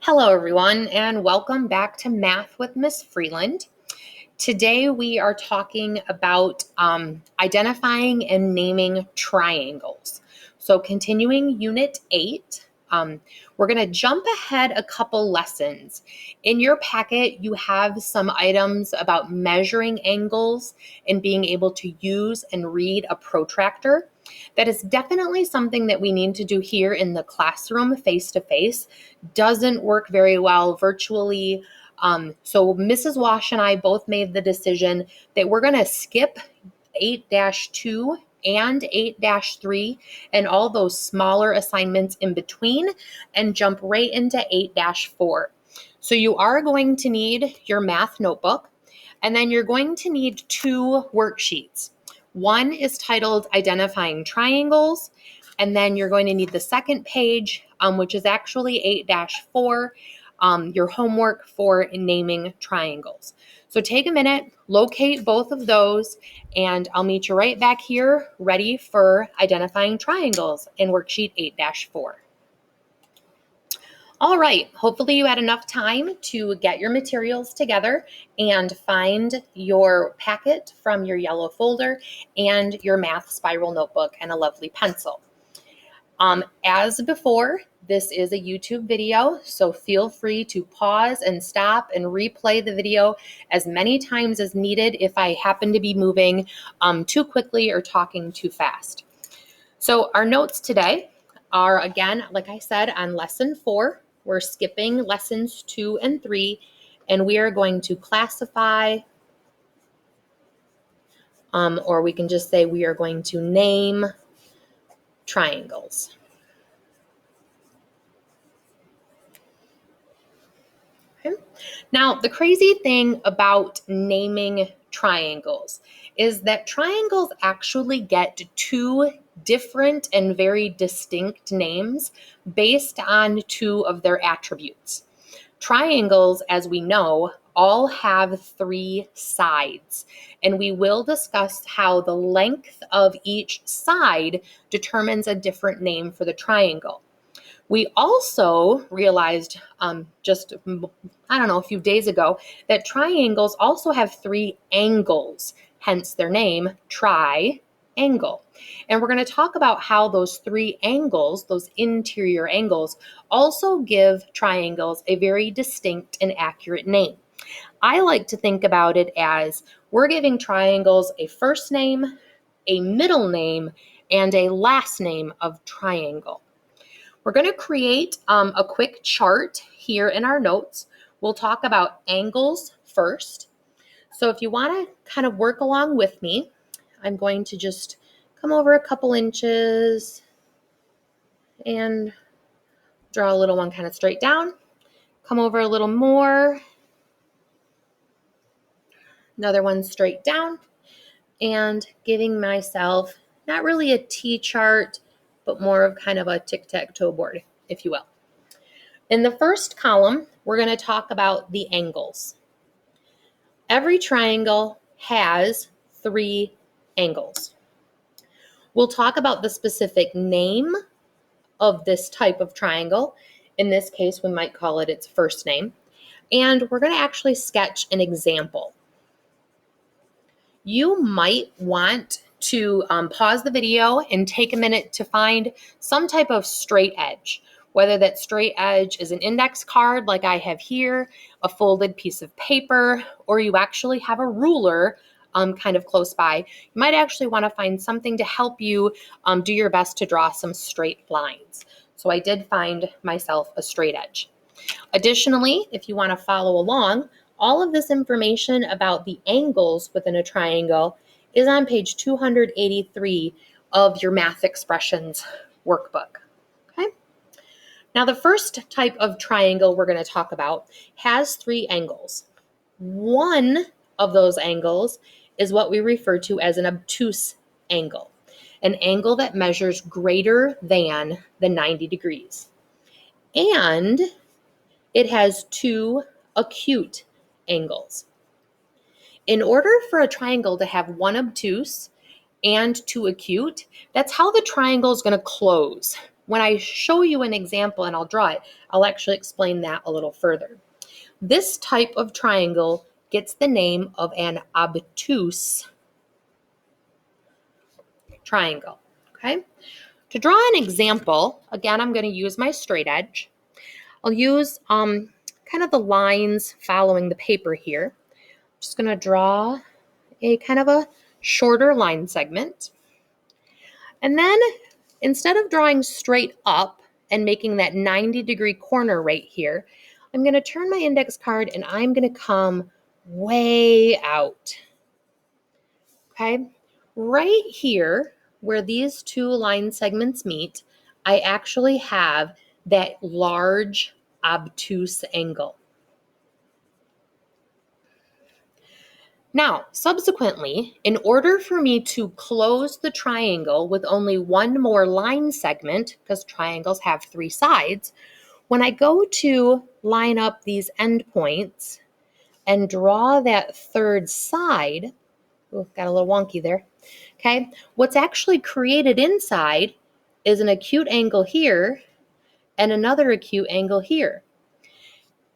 Hello, everyone, and welcome back to Math with Miss Freeland. Today, we are talking about identifying and naming triangles. So, continuing Unit 8, we're going to jump ahead a couple lessons. In your packet, you have some items about measuring angles and being able to use and read a protractor. That is definitely something that we need to do here in the classroom face-to-face. Doesn't work very well virtually. So Mrs. Wash and I both made the decision that we're going to skip 8-2 and 8-3 and all those smaller assignments in between and jump right into 8-4. So you are going to need your math notebook, and then you're going to need two worksheets. One is titled Identifying Triangles, and then you're going to need the second page, which is actually 8-4, your homework for naming triangles. So take a minute, locate both of those, and I'll meet you right back here ready for identifying triangles in worksheet 8-4. All right, hopefully you had enough time to get your materials together and find your packet from your yellow folder and your math spiral notebook and a lovely pencil. As before, this is a YouTube video, so feel free to pause and stop and replay the video as many times as needed if I happen to be moving too quickly or talking too fast. So our notes today are, again, like I said, on lesson 4. We're skipping lessons 2 and 3, and we are going to classify, or we can just say we are going to name triangles. Okay. Now, the crazy thing about naming triangles is that triangles actually get two different and very distinct names based on two of their attributes. Triangles, as we know, all have 3 sides, and we will discuss how the length of each side determines a different name for the triangle. We also realized a few days ago that triangles also have 3 angles, hence their name, triangle. And we're going to talk about how those 3 angles, those interior angles, also give triangles a very distinct and accurate name. I like to think about it as we're giving triangles a first name, a middle name, and a last name of triangle. We're going to create a quick chart here in our notes. We'll talk about angles first. So if you want to kind of work along with me, I'm going to just come over a couple inches and draw a little one kind of straight down. Come over a little more. Another one straight down. And giving myself not really a T-chart, but more of kind of a tic-tac-toe board, if you will. In the first column, we're going to talk about the angles. Every triangle has 3 angles. We'll talk about the specific name of this type of triangle. In this case, we might call it its first name. And we're going to actually sketch an example. You might want to pause the video and take a minute to find some type of straight edge, whether that straight edge is an index card like I have here, a folded piece of paper, or you actually have a ruler kind of close by. You might actually want to find something to help you do your best to draw some straight lines. So I did find myself a straight edge. Additionally, if you want to follow along, all of this information about the angles within a triangle is on page 283 of your math expressions workbook. Okay. Now, the first type of triangle we're going to talk about has 3 angles. One of those angles is what we refer to as an obtuse angle, an angle that measures greater than the 90 degrees. And it has 2 acute angles. In order for a triangle to have 1 obtuse and 2 acute, that's how the triangle is going to close. when I show you an example and I'll draw it, I'll actually explain that a little further. This type of triangle gets the name of an obtuse triangle, okay? To draw an example, again, I'm going to use my straight edge. I'll use kind of the lines following the paper here. I'm just going to draw a kind of a shorter line segment. And then instead of drawing straight up and making that 90-degree corner right here, I'm going to turn my index card and I'm going to come way out. Okay? Right here, where these two line segments meet, I actually have that large obtuse angle. Now, subsequently, in order for me to close the triangle with only one more line segment, because triangles have 3 sides, when I go to line up these endpoints and draw that third side, ooh, got a little wonky there, okay, what's actually created inside is an acute angle here and another acute angle here.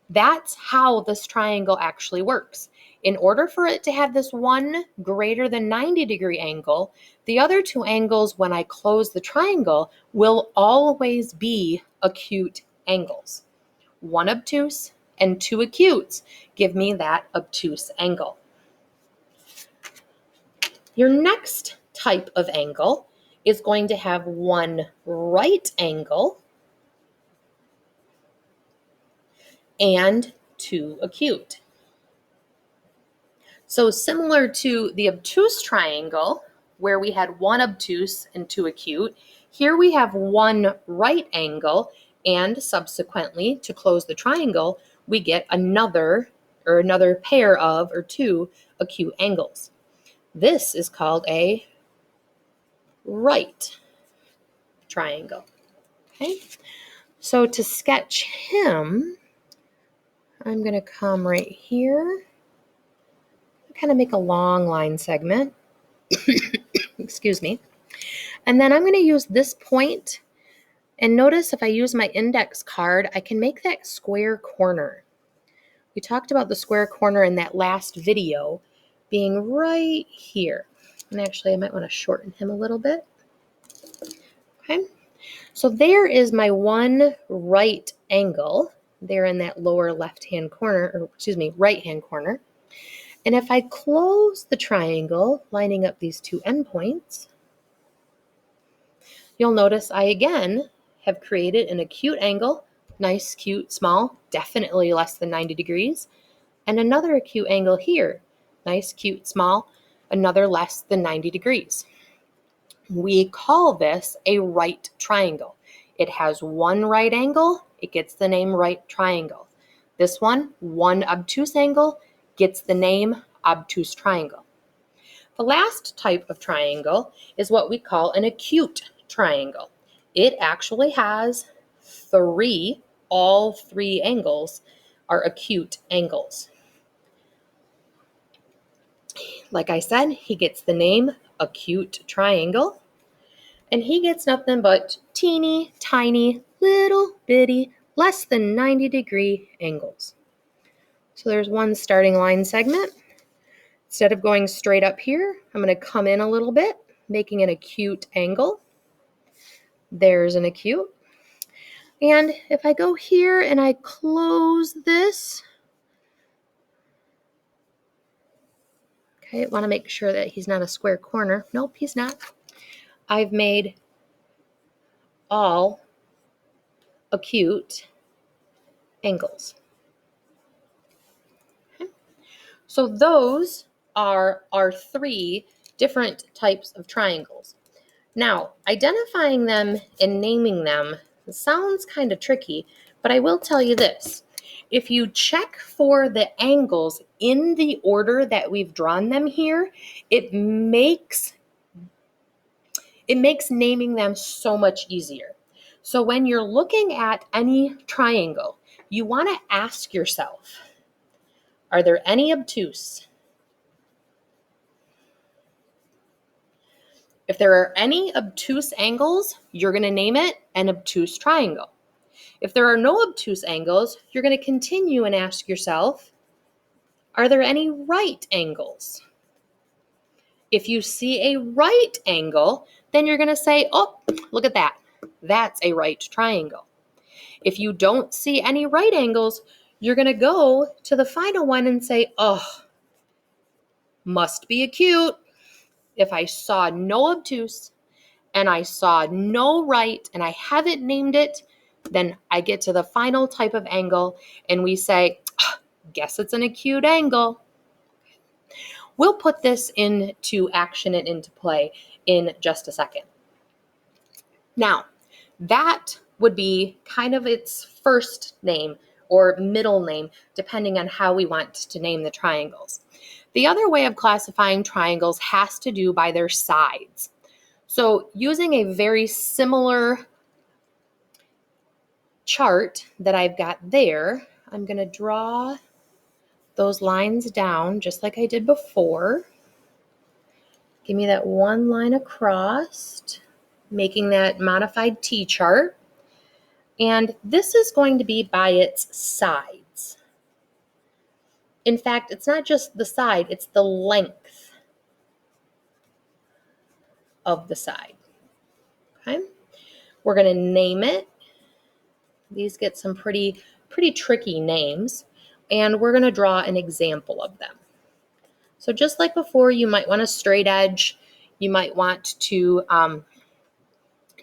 That's how this triangle actually works. In order for it to have this one greater than 90-degree angle, the other 2 angles when I close the triangle will always be acute angles. 1 obtuse and 2 acutes give me that obtuse angle. Your next type of angle is going to have 1 right angle and 2 acute. So similar to the obtuse triangle, where we had 1 obtuse and 2 acute, here we have 1 right angle, and subsequently, to close the triangle, we get another pair of, or 2 acute angles. This is called a right triangle. Okay? So to sketch him, I'm going to come right here, kind of make a long line segment. Excuse me. And then I'm going to use this point, and notice if I use my index card, I can make that square corner. We talked about the square corner in that last video being right here. And actually, I might want to shorten him a little bit. Okay. So there is my 1 right angle there in that lower left-hand corner, or excuse me, right-hand corner. And if I close the triangle, lining up these 2 endpoints, you'll notice I again have created an acute angle, nice, cute, small, definitely less than 90 degrees, and another acute angle here, nice, cute, small, another less than 90 degrees. We call this a right triangle. It has 1 right angle, it gets the name right triangle. This one, 1 obtuse angle, gets the name obtuse triangle. The last type of triangle is what we call an acute triangle. It actually has 3, all 3 angles are acute angles. Like I said, he gets the name acute triangle, and he gets nothing but teeny tiny little bitty less than 90-degree angles. So there's 1 starting line segment. Instead of going straight up here, I'm going to come in a little bit, making an acute angle. There's an acute. And if I go here and I close this, okay, I want to make sure that he's not a square corner. Nope, he's not. I've made all acute angles. Okay. So those are our 3 different types of triangles. Now, identifying them and naming them sounds kind of tricky, but I will tell you this. If you check for the angles in the order that we've drawn them here, it makes naming them so much easier. So when you're looking at any triangle, you want to ask yourself, are there any obtuse? If there are any obtuse angles, you're going to name it an obtuse triangle. If there are no obtuse angles, you're going to continue and ask yourself, are there any right angles? If you see a right angle, then you're going to say, oh, look at that. That's a right triangle. If you don't see any right angles, you're going to go to the final one and say, oh, must be acute. If I saw no obtuse and I saw no right and I haven't named it, then I get to the final type of angle and we say, guess it's an acute angle. We'll put this into action and into play in just a second. Now, that would be kind of its first name or middle name, depending on how we want to name the triangles. The other way of classifying triangles has to do by their sides. So using a very similar chart that I've got there, I'm going to draw those lines down just like I did before. Give me that one line across, making that modified T-chart. And this is going to be by its sides. In fact, it's not just the side, it's the length of the side. Okay? We're going to name it. These get some pretty tricky names. And we're going to draw an example of them. So just like before, you might want a straight edge. You might want to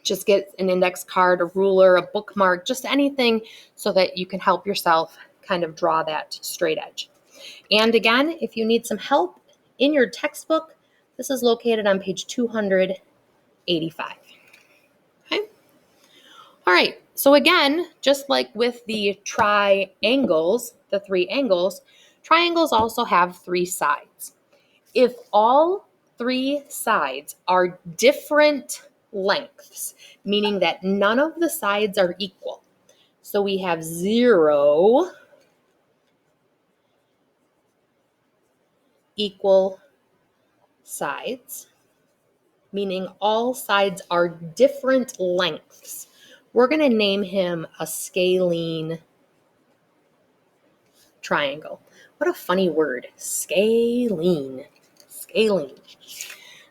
just get an index card, a ruler, a bookmark, just anything so that you can help yourself kind of draw that straight edge. And again, if you need some help in your textbook, this is located on page 285. Okay? All right, so again, just like with the triangles, the three angles, triangles also have three sides. If all three sides are different lengths, meaning that none of the sides are equal, so we have 0 equal sides, meaning all sides are different lengths, we're going to name him a scalene triangle. What a funny word, scalene. Scalene.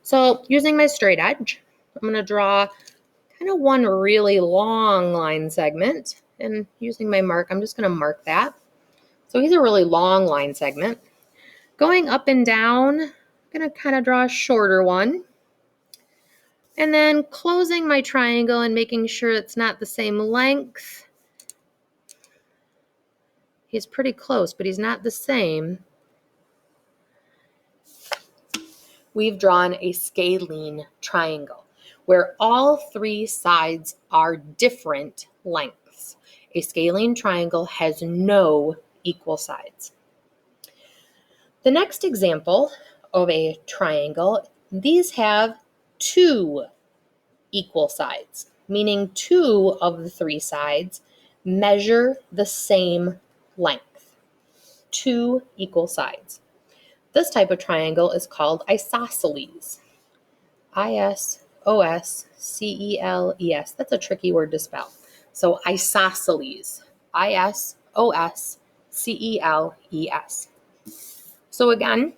So using my straight edge, I'm going to draw kind of one really long line segment, and using my mark, I'm just going to mark that. So he's a really long line segment. Going up and down, I'm going to kind of draw a shorter one. And then closing my triangle and making sure it's not the same length. He's pretty close, but he's not the same. We've drawn a scalene triangle where all three sides are different lengths. A scalene triangle has no equal sides. The next example of a triangle, these have 2 equal sides, meaning 2 of the 3 sides measure the same length. 2 equal sides. This type of triangle is called isosceles. I-S-O-S-C-E-L-E-S. That's a tricky word to spell. So isosceles. I-S-O-S-C-E-L-E-S. So again,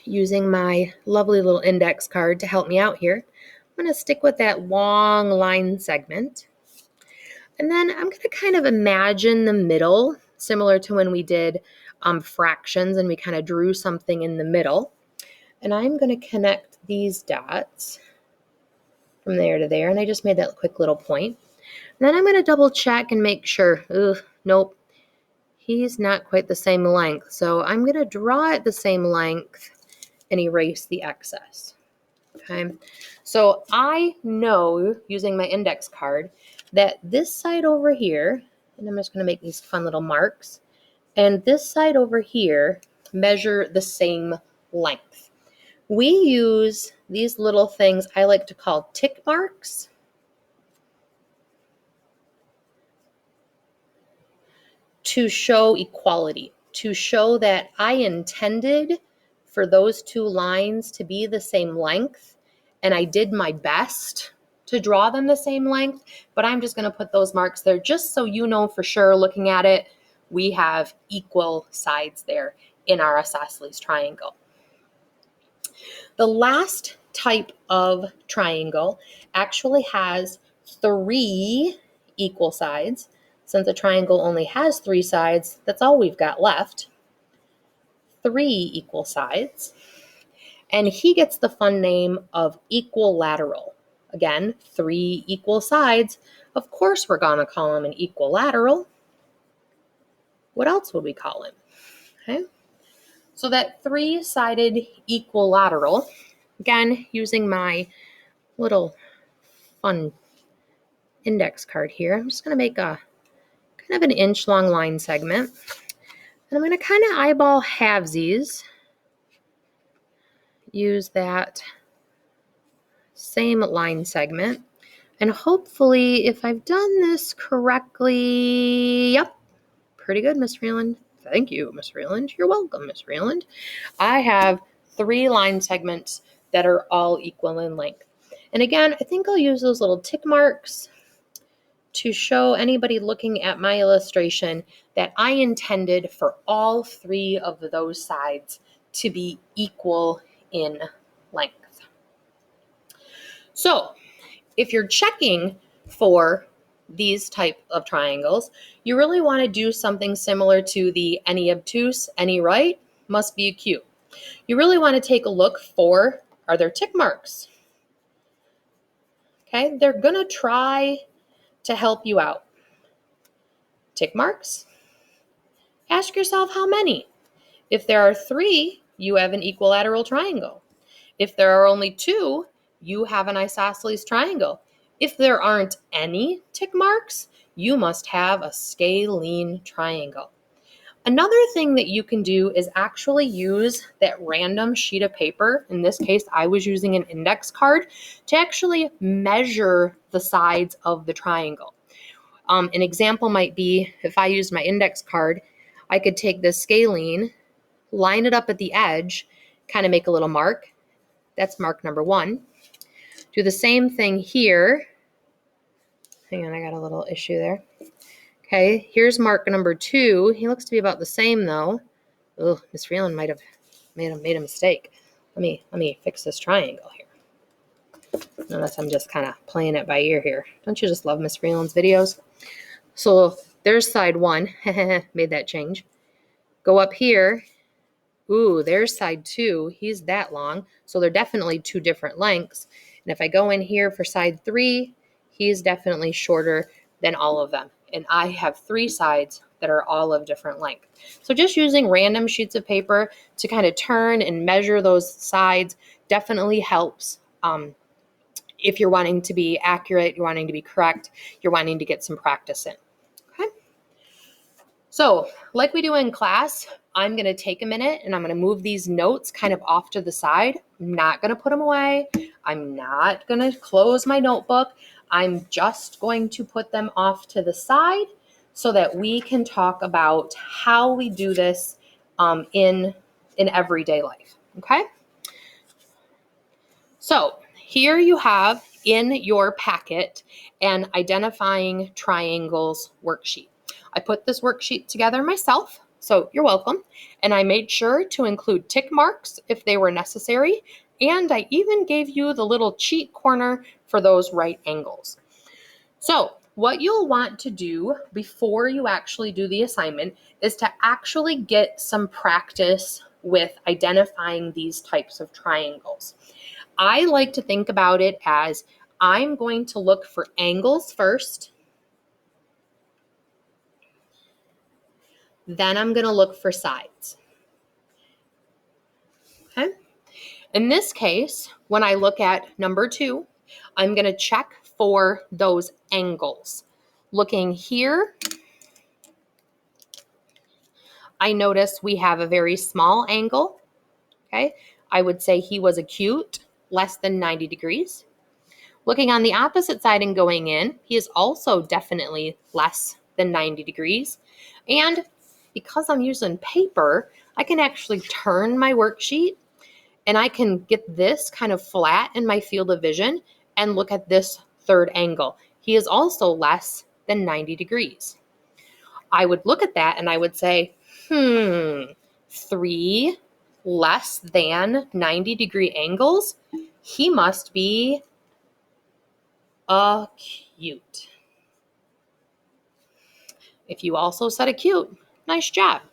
using my lovely little index card to help me out here, I'm going to stick with that long line segment. And then I'm going to kind of imagine the middle, similar to when we did fractions and we kind of drew something in the middle. And I'm going to connect these dots from there to there. And I just made that quick little point. And then I'm going to double check and make sure, nope, he's not quite the same length. So I'm going to draw it the same length and erase the excess. Okay, so I know using my index card that this side over here, and I'm just going to make these fun little marks, and this side over here measure the same length. We use these little things I like to call tick marks to show equality, to show that I intended for those 2 lines to be the same length, and I did my best to draw them the same length, but I'm just going to put those marks there just so you know for sure looking at it, we have equal sides there in our isosceles triangle. The last type of triangle actually has 3 equal sides. Since a triangle only has 3 sides, that's all we've got left. 3 equal sides. And he gets the fun name of equilateral. Again, 3 equal sides. Of course, we're going to call him an equilateral. What else would we call him? Okay. So that 3-sided equilateral, again, using my little fun index card here, I'm just going to make a kind of an inch-long line segment. And I'm going to kind of eyeball halvesies. Use that same line segment. And hopefully, if I've done this correctly, yep, pretty good, Miss Freeland. Thank you, Miss Freeland. You're welcome, Miss Freeland. I have 3 line segments that are all equal in length. And again, I think I'll use those little tick marks to show anybody looking at my illustration that I intended for all 3 of those sides to be equal in length. So, if you're checking for these type of triangles, you really want to do something similar to the any obtuse, any right, must be acute. You really want to take a look for, are there tick marks? Okay, they're going to try to help you out. Tick marks? Ask yourself how many. If there are 3, you have an equilateral triangle. If there are only 2, you have an isosceles triangle. If there aren't any tick marks, you must have a scalene triangle. Another thing that you can do is actually use that random sheet of paper. In this case, I was using an index card to actually measure the sides of the triangle. An example might be if I used my index card, I could take this scalene, line it up at the edge, kind of make a little mark. That's mark number 1. Do the same thing here. Hang on, I got a little issue there. Okay, here's mark number 2. He looks to be about the same though. Oh, Miss Freeland might have made a mistake. Let me fix this triangle here. Unless I'm just kind of playing it by ear here. Don't you just love Miss Freeland's videos? So there's side 1. Made that change. Go up here. Ooh, there's side 2. He's that long. So they're definitely 2 different lengths. And if I go in here for side 3, he's definitely shorter than all of them. And I have 3 sides that are all of different length. So just using random sheets of paper to kind of turn and measure those sides definitely helps. If you're wanting to be accurate, you're wanting to be correct, you're wanting to get some practice in. Okay. So like we do in class, I'm going to take a minute and I'm going to move these notes kind of off to the side. I'm not going to put them away. I'm not going to close my notebook. I'm just going to put them off to the side so that we can talk about how we do this in everyday life. Okay? So here you have in your packet an identifying triangles worksheet. I put this worksheet together myself, so you're welcome. And I made sure to include tick marks if they were necessary. And I even gave you the little cheat corner for those right angles. So what you'll want to do before you actually do the assignment is to actually get some practice with identifying these types of triangles. I like to think about it as I'm going to look for angles first. Then I'm going to look for sides. Okay. In this case, when I look at number 2, I'm going to check for those angles. Looking here, I notice we have a very small angle. Okay. I would say he was acute, less than 90 degrees. Looking on the opposite side and going in, he is also definitely less than 90 degrees. And because I'm using paper, I can actually turn my worksheet And I can get this kind of flat in my field of vision and look at this third angle. He is also less than 90 degrees. I would look at that and I would say, 3 less than 90-degree angles, he must be acute. If you also said acute, nice job.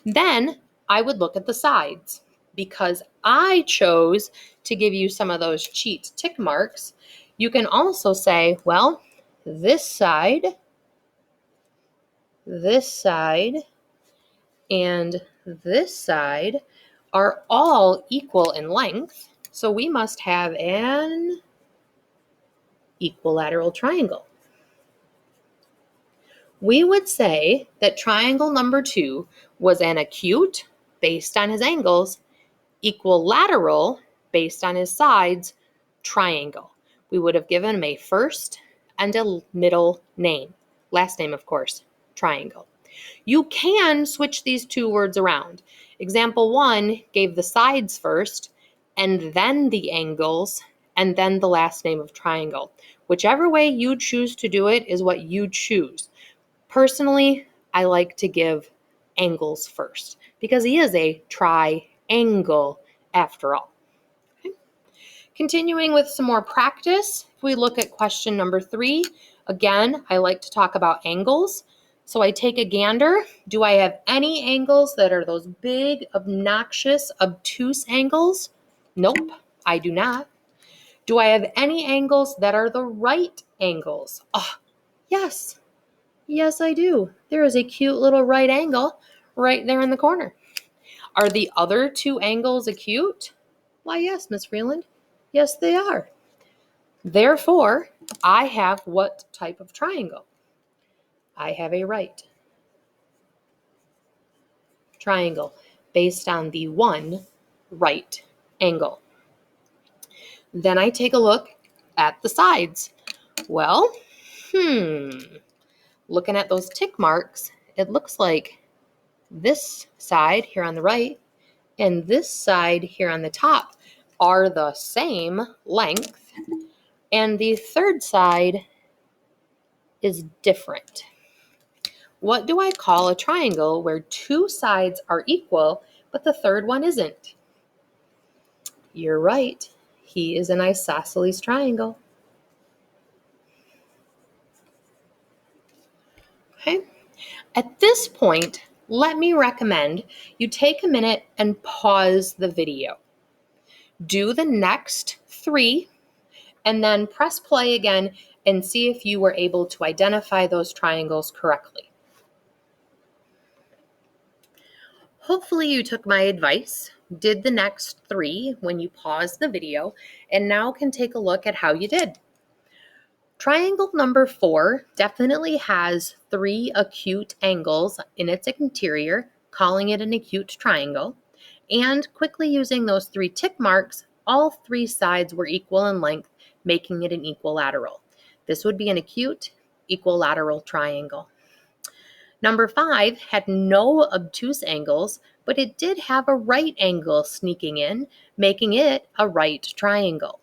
Then I would look at the sides. Because I chose to give you some of those cheat tick marks, you can also say, well, this side, and this side are all equal in length, so we must have an equilateral triangle. We would say that triangle number 2 was an acute, based on his angles, equilateral, based on his sides, triangle. We would have given him a first and a middle name. Last name, of course, triangle. You can switch these two words around. Example 1 gave the sides first, and then the angles, and then the last name of triangle. Whichever way you choose to do it is what you choose. Personally, I like to give angles first because he is a triangle after all. Okay. Continuing with some more practice, if we look at question number 3, again, I like to talk about angles. So I take a gander. Do I have any angles that are those big, obnoxious, obtuse angles? Nope, I do not. Do I have any angles that are the right angles? Oh, yes. Yes, I do. There is a cute little right angle right there in the corner. Are the other 2 angles acute? Why, yes, Miss Freeland. Yes, they are. Therefore, I have what type of triangle? I have a right triangle based on the one right angle. Then I take a look at the sides. Well, looking at those tick marks, it looks like this side here on the right and this side here on the top are the same length, and the third side is different. What do I call a triangle where 2 sides are equal, but the third one isn't? You're right. He is an isosceles triangle. Okay. At this point, let me recommend you take a minute and pause the video. Do the next 3 and then press play again and see if you were able to identify those triangles correctly. Hopefully you took my advice, did the next 3 when you paused the video, and now can take a look at how you did. Triangle number 4 definitely has 3 acute angles in its interior, calling it an acute triangle. And quickly using those 3 tick marks, all 3 sides were equal in length, making it an equilateral. This would be an acute equilateral triangle. Number 5 had no obtuse angles, but it did have a right angle sneaking in, making it a right triangle.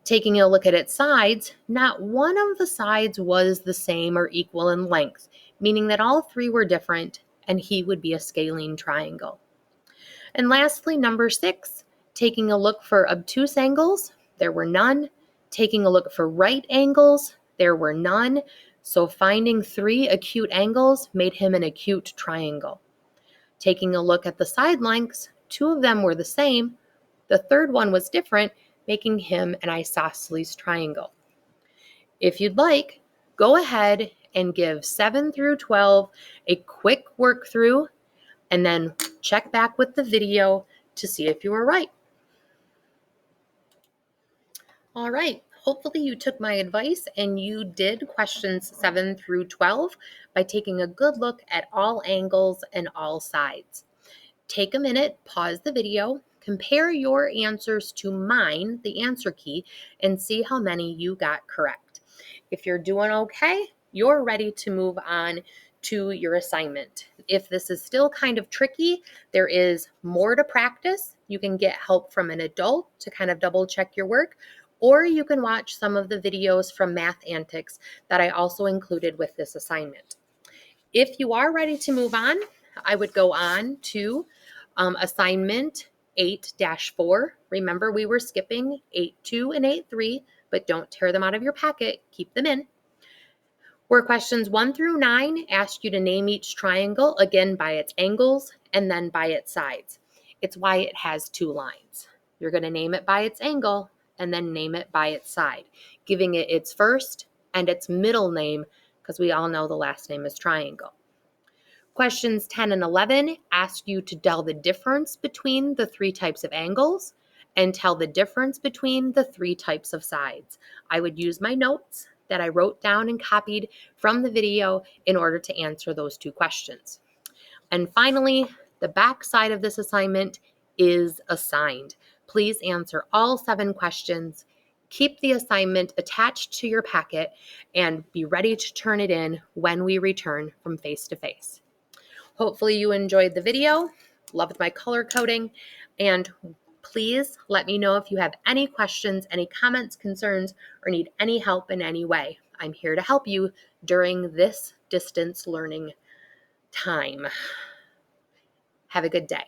Taking a look at its sides, not one of the sides was the same or equal in length, meaning that all 3 were different, and he would be a scalene triangle. And lastly, number 6, taking a look for obtuse angles, there were none. Taking a look for right angles, there were none. So finding 3 acute angles made him an acute triangle. Taking a look at the side lengths, 2 of them were the same. The third one was different, making him an isosceles triangle. If you'd like, go ahead and give 7 through 12 a quick work through and then check back with the video to see if you were right. All right, hopefully you took my advice and you did questions 7 through 12 by taking a good look at all angles and all sides. Take a minute, pause the video, compare your answers to mine, the answer key, and see how many you got correct. If you're doing okay, you're ready to move on to your assignment. If this is still kind of tricky, there is more to practice. You can get help from an adult to kind of double check your work, or you can watch some of the videos from Math Antics that I also included with this assignment. If you are ready to move on, I would go on to assignment 8-4. Remember, we were skipping 8-2 and 8-3, but don't tear them out of your packet. Keep them in. Where questions 1 through 9 ask you to name each triangle, again by its angles and then by its sides. It's why it has 2 lines. You're going to name it by its angle and then name it by its side, giving it its first and its middle name, because we all know the last name is triangle. Questions 10 and 11 ask you to tell the difference between the 3 types of angles and tell the difference between the 3 types of sides. I would use my notes that I wrote down and copied from the video in order to answer those 2 questions. And finally, the back side of this assignment is assigned. Please answer all 7 questions. Keep the assignment attached to your packet and be ready to turn it in when we return from face-to-face. Hopefully you enjoyed the video, loved my color coding, and please let me know if you have any questions, any comments, concerns, or need any help in any way. I'm here to help you during this distance learning time. Have a good day.